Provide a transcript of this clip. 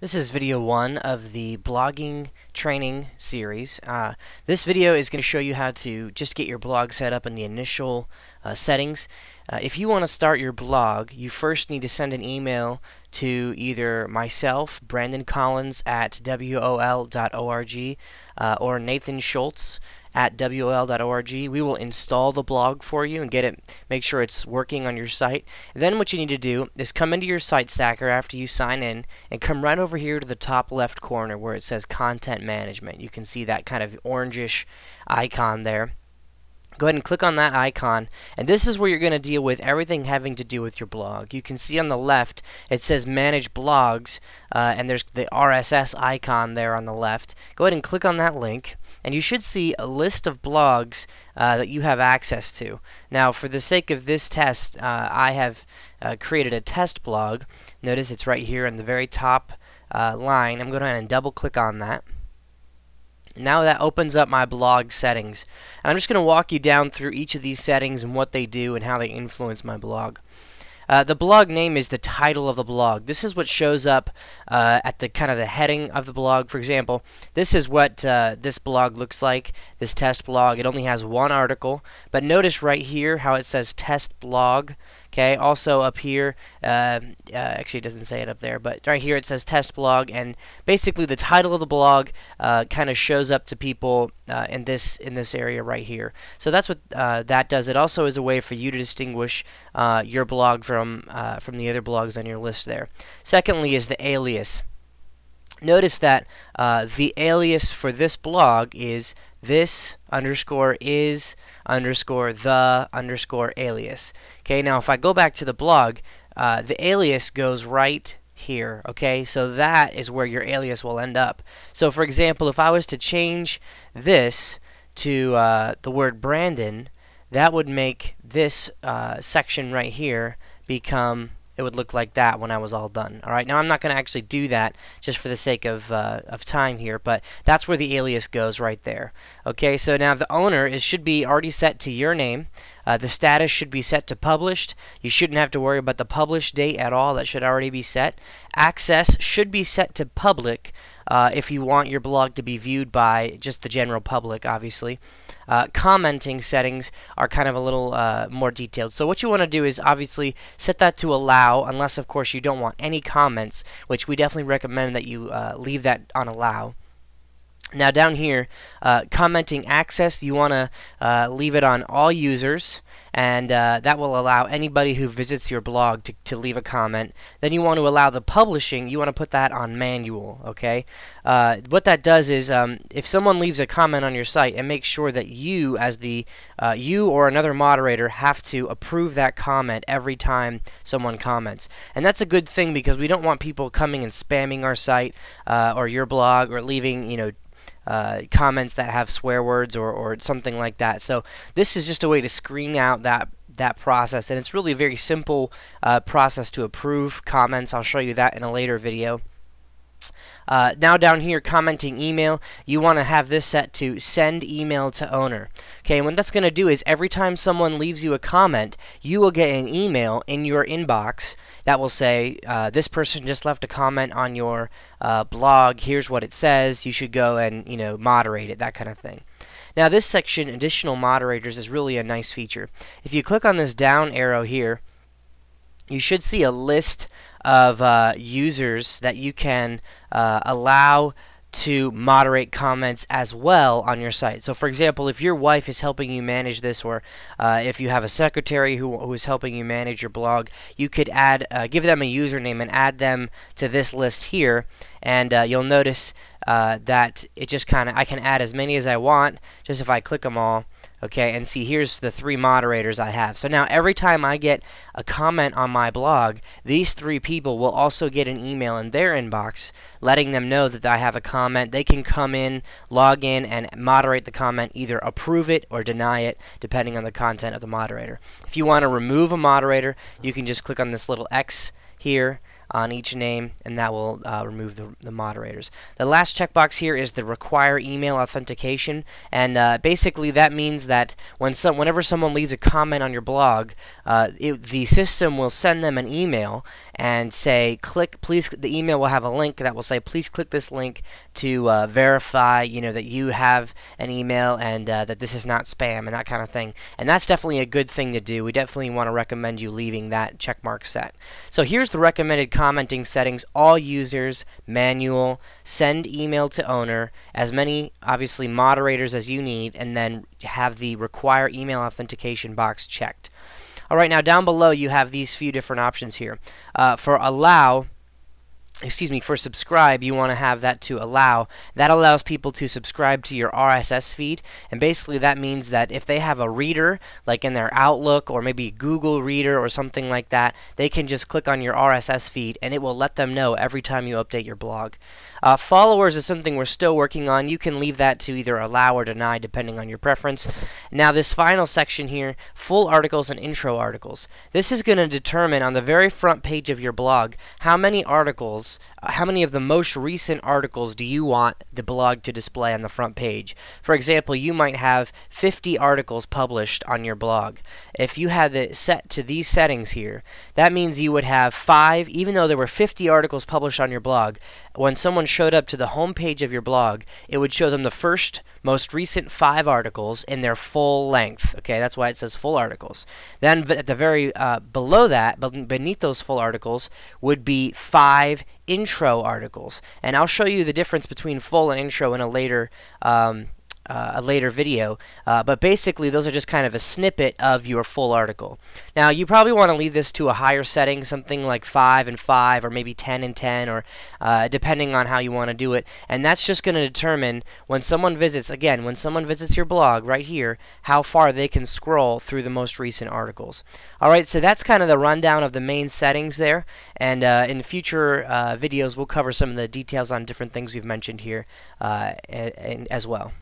This is video 1 of the blogging training series. This video is going to show you how to just get your blog set up in the initial settings. If you want to start your blog, you first need to send an email to either myself, Brandon Collins at wol.org, or Nathan Schultz at wol.org. We will install the blog for you and make sure it's working on your site. And then what you need to do is come into your site stacker after you sign in and come right over here to the top left corner where it says Content Management. You can see that kind of orangish icon there. Go ahead and click on that icon, and this is where you're going to deal with everything having to do with your blog. You can see on the left it says Manage Blogs, and there's the RSS icon there on the left. Go ahead and click on that link, and you should see a list of blogs that you have access to. Now, for the sake of this test, I have created a test blog. Notice it's right here in the very top line. I'm going to go ahead and double click on that. Now that opens up my blog settings, and I'm just going to walk you down through each of these settings and what they do and how they influence my blog. The blog name is the title of the blog. This is what shows up at the kind of the heading of the blog. For example, this is what this blog looks like, this test blog. It only has one article, but notice right here how it says test blog. Okay, also up here, actually it doesn't say it up there, but right here it says test blog, and basically the title of the blog kind of shows up to people in this area right here. So that's what that does. It also is a way for you to distinguish your blog from the other blogs on your list there. Secondly is the alias. Notice that the alias for this blog is this _ is _ the _ alias. Okay, now if I go back to the blog, the alias goes right here. Okay, so that is where your alias will end up. So for example, if I was to change this to the word Brandon, that would make this section right here become, it would look like that when I was all done. Alright, now I'm not going to actually do that just for the sake of time here, but that's where the alias goes right there. Okay, so now the owner should be already set to your name. The status should be set to published. You shouldn't have to worry about the publish date at all. That should already be set. Access should be set to public if you want your blog to be viewed by just the general public, obviously. Commenting settings are kind of a little more detailed. So what you want to do is obviously set that to allow, unless of course you don't want any comments, which we definitely recommend that you leave that on allow. Now down here, commenting access, you want to leave it on all users, and that will allow anybody who visits your blog to leave a comment. Then you want to allow the publishing, you want to put that on manual, okay? What that does is if someone leaves a comment on your site, and make sure that you as the you or another moderator have to approve that comment every time someone comments. And that's a good thing because we don't want people coming and spamming our site or your blog or leaving, you know, comments that have swear words or something like that. So this is just a way to screen out that process, and it's really a very simple process to approve comments. I'll show you that in a later video. Now down here, commenting email, you want to have this set to send email to owner. Okay, and what that's going to do is every time someone leaves you a comment, you will get an email in your inbox that will say, this person just left a comment on your blog, here's what it says, you should go and, you know, moderate it, that kind of thing. Now this section, additional moderators, is really a nice feature. If you click on this down arrow here, you should see a list of users that you can allow to moderate comments as well on your site. So for example, if your wife is helping you manage this, or if you have a secretary who is helping you manage your blog, you could add give them a username and add them to this list here, and you'll notice that it just kind of, I can add as many as I want just if I click them all. Okay, and see, here's the 3 moderators I have. So now every time I get a comment on my blog, these 3 people will also get an email in their inbox letting them know that I have a comment. They can come in, log in, and moderate the comment, either approve it or deny it, depending on the content of the moderator. If you want to remove a moderator, you can just click on this little X here on each name, and that will remove the moderators. The last checkbox here is the require email authentication, and basically that means that whenever someone leaves a comment on your blog, the system will send them an email and say, the email will have a link that will say, please click this link to verify, that you have an email and that this is not spam and that kind of thing. And that's definitely a good thing to do. We definitely want to recommend you leaving that check mark set. So here's the recommended commenting settings: all users, manual, send email to owner, as many obviously moderators as you need, and then have the require email authentication box checked. Alright, now down below you have these few different options here. For subscribe, you want to have that to allow. That allows people to subscribe to your RSS feed, and basically that means that if they have a reader, like in their Outlook or maybe Google Reader or something like that, they can just click on your RSS feed and it will let them know every time you update your blog. Followers is something we're still working on. You can leave that to either allow or deny depending on your preference. Now this final section here, full articles and intro articles. This is going to determine on the very front page of your blog how many articles, how many of the most recent articles do you want the blog to display on the front page. For example, you might have 50 articles published on your blog. If you had it set to these settings here, that means you would have 5, even though there were 50 articles published on your blog, when someone showed up to the home page of your blog, it would show them the first, most recent 5 articles in their full length. Okay, that's why it says full articles. Then at the very below that, beneath those full articles, would be 5 intro articles. And I'll show you the difference between full and intro in a later video, but basically those are just kind of a snippet of your full article. Now you probably want to leave this to a higher setting, something like 5 and 5 or maybe 10 and 10, or depending on how you want to do it, and that's just going to determine when someone visits, when someone visits your blog right here, how far they can scroll through the most recent articles. Alright, so that's kind of the rundown of the main settings there, and in future videos we'll cover some of the details on different things we've mentioned here as well.